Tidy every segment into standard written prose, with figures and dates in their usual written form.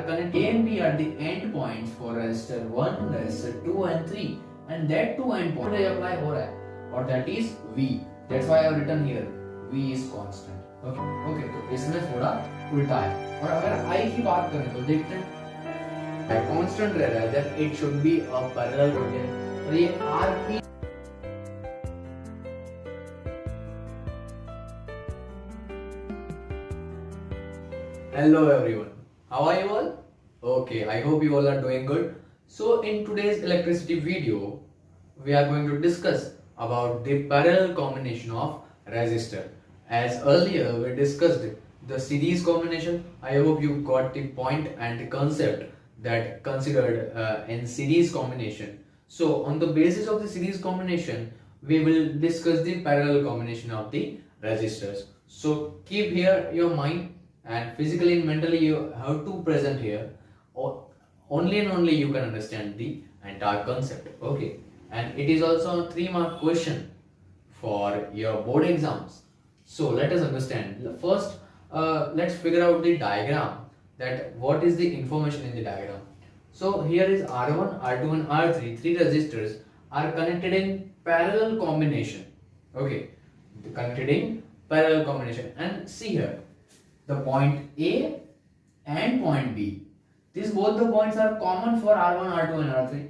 connected. A and B are the endpoints for resistor 1, resistor 2 and 3, and that two endpoint apply हो रहा है, और that is V. That's why I have written here V is constant. Okay, तो इसमें थोड़ा उल्टा है. और अगर I की बात करें तो देखते हैं constant रह रहा है, then it should be a parallel combination. और ये RP Hello everyone, how are you all? Okay, I hope you all are doing good. So in today's electricity video, we are going to discuss about the parallel combination of resistor. As earlier we discussed the series combination, I hope you got the point and the concept that considered in series combination. So on the basis of the series combination, we will discuss the parallel combination of the resistors. So keep here your mind, and physically and mentally you have to present here, or only and only you can understand the entire concept. Okay, and it is also a 3-mark question for your board exams. So let us understand. First, let's figure out the diagram, that what is the information in the diagram. So here is R1, R2 and R3, three resistors are connected in parallel combination. Okay, connected in parallel combination, and see here the point A and point B. These both the points are common for R1, R2 and R3.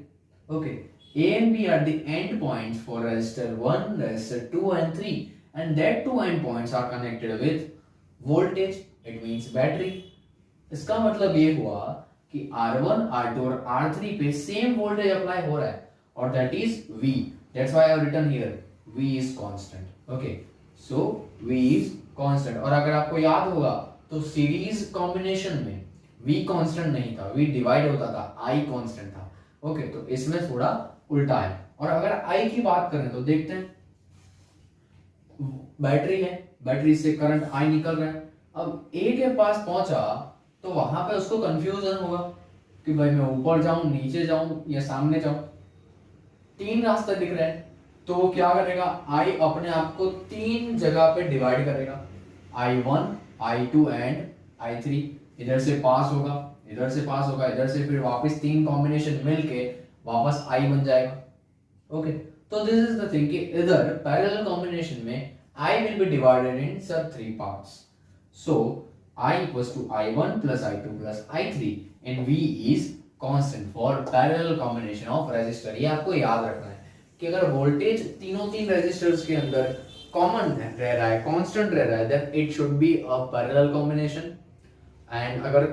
Okay, A and B are the endpoints for resistor 1, resistor 2 and 3, and that two endpoints are connected with voltage, it means battery. इसका मतलब ये हुआ कि R1, R2 और R3 पे same voltage apply हो रहा है, और that is V. That's why I have written here V is constant. Okay, so V is constant. और अगर आपको याद होगा तो सीरीज कॉम्बिनेशन में V कांस्टेंट नहीं था, V डिवाइड होता था, I कांस्टेंट था. ओके, तो इसमें थोड़ा उल्टा है. और अगर I की बात करें तो देखते हैं बैटरी है, बैटरी से करंट I निकल रहा है. अब A के पास पहुंचा तो वहां पे उसको कंफ्यूजन होगा कि भाई मैं ऊपर जाऊं, नीचे जाऊं या सामने जाऊं. 3 रास्ते दिख रहे हैं, तो वो क्या करेगा, I अपने आप को 3 जगह पे डिवाइड करेगा. I1, I2 and I3. इधर से पास होगा, इधर से पास होगा, इधर से फिर वापस 3 कॉम्बिनेशन मिलके वापस I बन जाएगा. ओके, तो दिस इज द थिंग कि इधर पैरेलल कॉम्बिनेशन में I will be divided in sub 3 parts. So I equals to I1 plus I2 plus I3 and V is constant for parallel combination of resistor. ये आपको याद रखना है कि अगर वोल्टेज तीनों रेजिस्टर्स के अंदर कॉमन रह रहा है, कांस्टेंट रह रहा है, then it should be a parallel combination. And अगर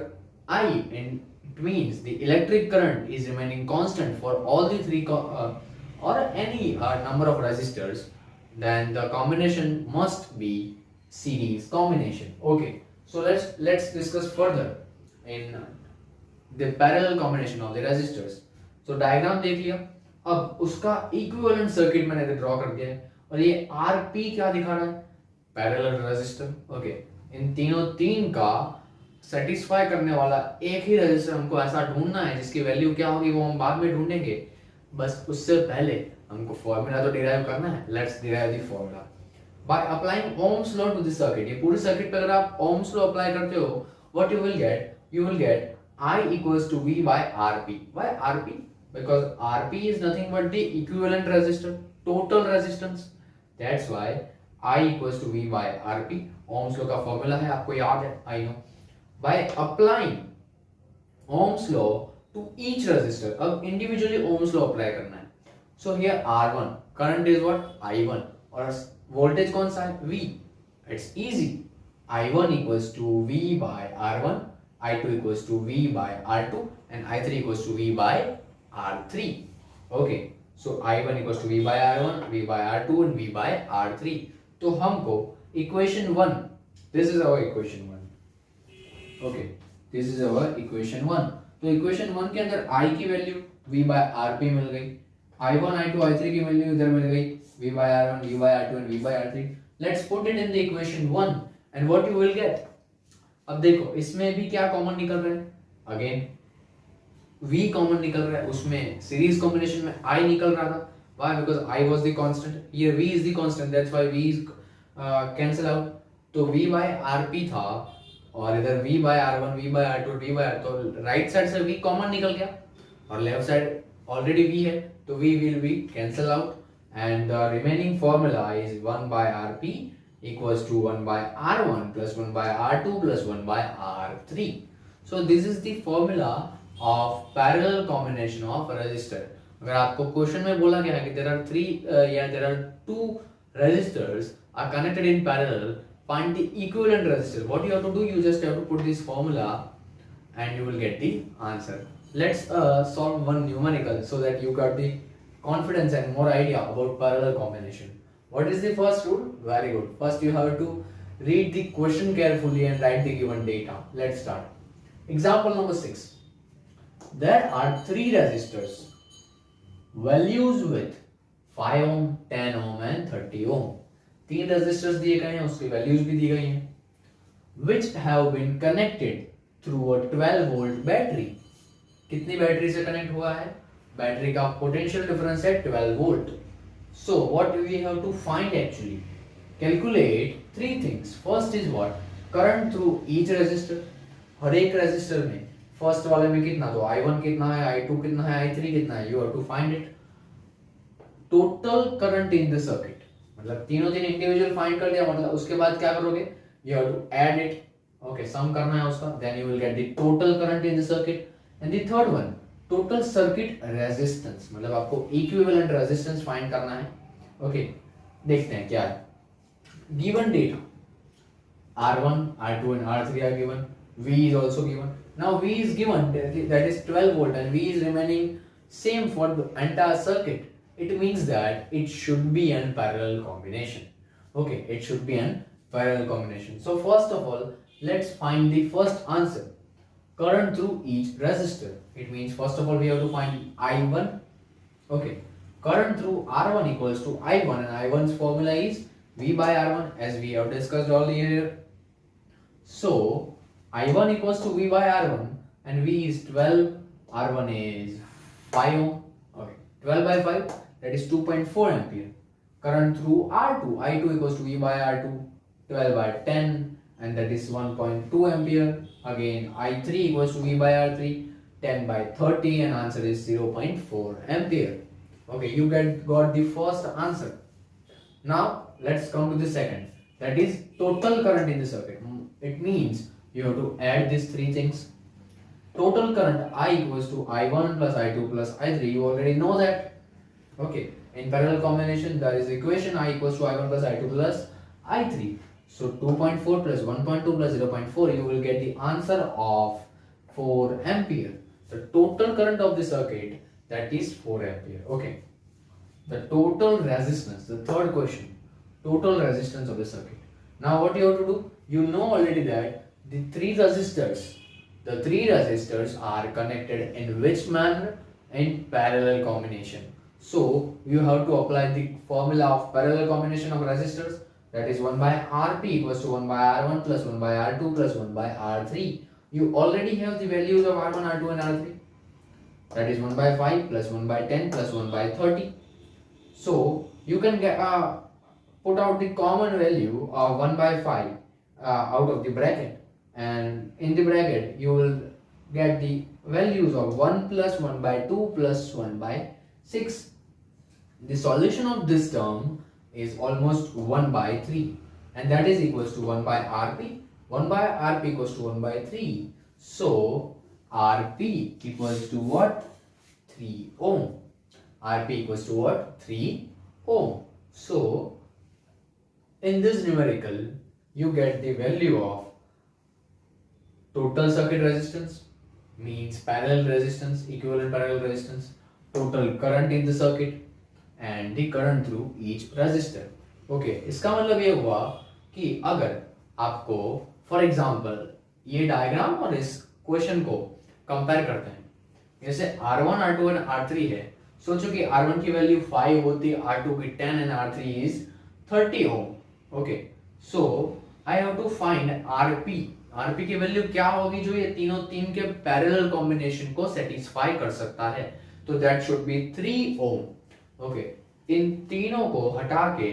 I, it means the electric current is remaining constant for all the three or any number of resistors, then the combination must be series combination. Okay, so let's discuss further in the parallel combination of the resistors. So diagram देख लिया. अब उसका equivalent circuit मैंने draw कर दिया है, और ये आरपी क्या दिखा रहा है, पैरेलल रेजिस्टर. ओके, इन तीन का सेटिस्फाई करने वाला एक ही रेजिस्टर हमको ऐसा ढूंढना है जिसकी वैल्यू क्या होगी वो हम बाद में ढूंढेंगे. बस उससे पहले हमको फॉर्मूला तो डिराइव करना है. Let's derive the formula by applying Ohm's law to the circuit. ये पूरे सर्किट पे अगर आप ओम्स लॉ अप्लाई करते हो, what you will get I equals to V by RP. Why RP? Because RP is nothing but the equivalent resistor, total resistance. That's why I equals to V by RP. Ohm's law का formula है, आपको याद है, I know. By applying Ohm's law to each resistor, अब individually Ohm's law apply करना है. So here R1, current is what? I1. और voltage कौन सा है? V. It's easy. I1 equals to V by R1. I2 equals to V by R2 and I3 equals to V by R3. Okay, so I1 equals to V by R1, V by R2 and V by R3. तो हमको equation 1, this is our equation 1. Okay, this is our equation 1. तो equation 1 के अंदर I की value V by RP मिल गई, I1, I2, I3 की value इधर मिल गई, V by R1, V by R2 and V by R3. Let's put it in the equation 1 and what you will get. अब देखो इसमें भी क्या कॉमन निकल रहा है, अगेन V कॉमन निकल रहा है. उसमें सीरीज कॉम्बिनेशन में I निकल रहा था. Why? Because I was the constant. Here V is the constant. That's why V is cancel out. तो V by RP था और इधर v by r1 v by r2 v by r, तो right side से v common निकल गया और left side already v है तो v will be cancel out and the remaining formula is 1 by rp equals to 1 by r1 plus 1 by r2 plus 1 by r3. So this is the formula of parallel combination of resistor. अगर आपको question में बोला गया है कि there are two resistors are connected in parallel, find the equivalent resistor. What you have to do, you just have to put this formula and you will get the answer. Let's solve one numerical so that you got the confidence and more idea about parallel combination. What is the first rule? Very good. First you have to read the question carefully and write the given data. Let's start. Example number 6. There are three resistors. Values with 5 ohm, 10 ohm and 30 ohm. तीन resistors दिए गए हैं, उसकी values भी दी गई हैं. Which have been connected through a 12 volt battery. कितनी battery से कनेक्ट हुआ है? बैटरी का पोटेंशियल डिफरेंस है 12 volt. So what we have to find actually? Calculate three things. First is what? Current through each resistor. हर एक resistor में first वाले में कितना, तो I1 कितना है, I2 कितना है, I3 कितना है, you have to find it. Total current in the circuit. मतलब तीनों इंडिविजुअल फाइंड कर दिया, मतलब उसके बाद क्या करोगे? You have to add it. Okay, सम करना है उसका. Then you will get the total current in the circuit. And the third one, total circuit resistance, मतलब आपको इक्विवेलेंट रेजिस्टेंस फाइंड करना है. ओके, देखते हैं क्या है. Given data R1, R2 and R3 are given. V is also given. Now V is given, that is 12 volt and V is remaining same for the entire circuit. It means that it should be an parallel combination. Okay, it should be an parallel combination. So first of all, let's find the first answer. Current through each resistor. It means first of all we have to find I1. Okay, current through R1 equals to I1 and I1's formula is V by R1 as we have discussed earlier. So I1 equals to V by R1 and V is 12, R1 is 5 ohm. Okay, 12 by 5 that is 2.4 ampere. Current through R2, I2 equals to V by R2, 12 by 10 and that is 1.2 ampere. Again I3 equals to V by R3, 10 by 30 and answer is 0.4 ampere. Okay, you got the first answer. Now let's come to the second, that is total current in the circuit. It means you have to add these three things. Total current I equals to I1 plus I2 plus I3. You already know that. Okay, in parallel combination there is equation I equals to I1 plus I2 plus I3. So 2.4 plus 1.2 plus 0.4, you will get the answer of 4 ampere. The total current of the circuit, that is 4 ampere. Okay. The total resistance, the third question, total resistance of the circuit. Now what you have to do? You know already that the three resistors are connected in which manner? In parallel combination. So you have to apply the formula of parallel combination of resistors. That is 1 by Rp equals to 1 by R1 plus 1 by R2 plus 1 by R3. You already have the values of R1, R2 and R3. That is 1 by 5 plus 1 by 10 plus 1 by 30. So you can get put out the common value of 1 by 5 out of the bracket, and in the bracket you will get the values of 1 plus 1 by 2 plus 1 by 6. The solution of this term is almost 1 by 3 and that is equals to 1 by Rp. 1 by Rp equals to 1 by 3. So Rp equals to what? 3 ohm. Rp equals to what? 3 ohm. So in this numerical you get the value of total circuit resistance, means parallel resistance, equivalent parallel resistance, total current in the circuit and the current through each resistor. Okay, इसका मतलब ये हुआ कि अगर आपको for example ये diagram और इस क्वेश्चन को कंपेयर करते हैं, जैसे R1, R2 और R3 है, सोचो कि R1 की वैल्यू 5 होती है, R2 की 10 and R3 is 30 ohm. Okay, so I have to find Rp. Rp की वैल्यू क्या होगी जो ये तीन के पैरेलल कॉम्बिनेशन को सेटिस्फाई कर सकता है, तो that should be 3 ohm. Okay, इन तीनों को हटा के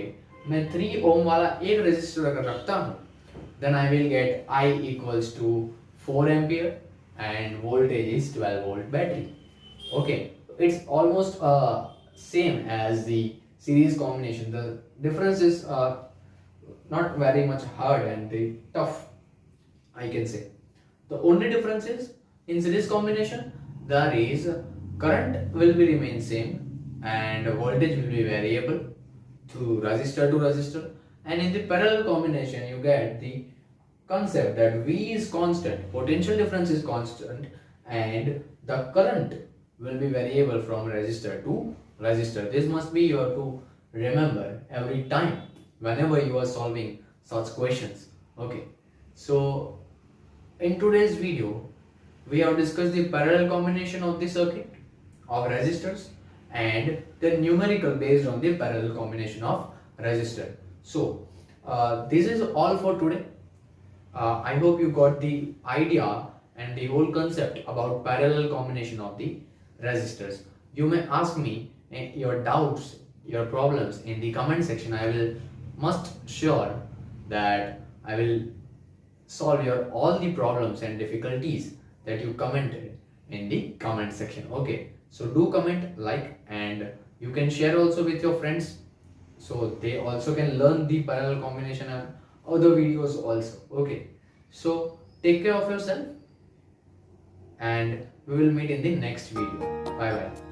मैं 3 ओम वाला एक रेजिस्टर अगर रखता हूं then I will get I equals to 4 ampere and voltage is 12 volt battery. Okay, it's almost same as the series combination. The difference is not very much hard and tough, I can say. The only difference is in series combination there is current will be remain same and voltage will be variable to resistor, and in the parallel combination you get the concept that V is constant, potential difference is constant, and the current will be variable from resistor to resistor. This must be you have to remember every time whenever you are solving such questions. Okay, so in today's video we have discussed the parallel combination of the circuit of resistors and the numerical based on the parallel combination of resistor. So this is all for today. I hope you got the idea and the whole concept about parallel combination of the resistors. You may ask me your doubts, your problems in the comment section. I will must sure that I will solve your all the problems and difficulties that you commented in the comment section. Okay, so do comment, like, and you can share also with your friends so they also can learn the parallel combination and other videos also. Okay, so take care of yourself and we will meet in the next video. Bye bye.